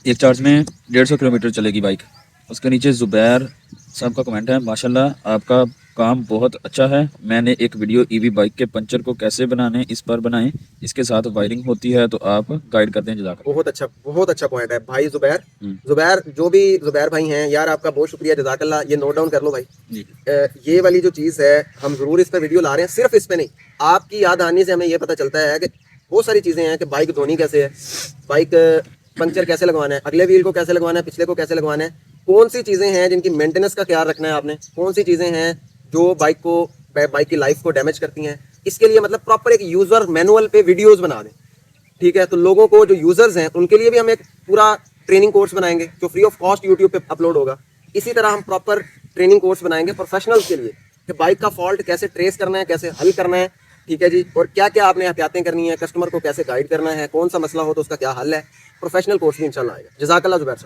एक चार्ज में 150 किलोमीटर चलेगी बाइक। उसके नीचे ज़ुबैर साहब का कमेंट है, माशाल्लाह आपका काम बहुत अच्छा है। मैंने एक वीडियो ईवी बाइक के पंचर को कैसे बनाने इस पर बनाएं, इसके साथ वायरिंग होती है तो आप गाइड कर दें। जज़ाकल्लाह। बहुत अच्छा पॉइंट है भाई जुबैर। हम्म, जुबैर जो भी जुबैर भाई हैं यार, आपका बहुत शुक्रिया, जजाकल्ला। ये नोट डाउन कर लो भाई। जी। ये वाली जो चीज़ है हम ज़रूर इस पर वीडियो ला रहे हैं, सिर्फ इस पे नहीं। आपकी याद आने से हमें ये पता चलता है कि बहुत सारी चीज़ें हैं कि बाइक धोनी कैसे है, बाइक पंचर कैसे लगवाना है, अगले व्हील को कैसे लगवाना है, पिछले को कैसे लगवाना है, कौन सी चीज़ें हैं जिनकी मेंटेनेंस का ख्याल रखना है आपने, कौन सी चीज़ें हैं जो बाइक की लाइफ को डैमेज करती हैं। इसके लिए मतलब प्रॉपर एक यूज़र मैनुअल पे वीडियोज़ बना दें। ठीक है, तो लोगों को जो यूजर्स हैं उनके लिए भी हम एक पूरा ट्रेनिंग कोर्स बनाएंगे जो फ्री ऑफ कॉस्ट यूट्यूब पे अपलोड होगा। इसी तरह हम प्रॉपर ट्रेनिंग कोर्स बनाएंगे प्रोफेशनल्स के लिए कि बाइक का फॉल्ट कैसे ट्रेस करना है, कैसे हल करना है। ठीक है जी, और क्या क्या आपने एहतियातें करनी है, कस्टमर को कैसे गाइड करना है, कौन सा मसला हो तो उसका क्या हल है। प्रोफेशनल कोर्स भी इंशाल्लाह आएगा। जज़ाकल्लाह जुबैर साहब।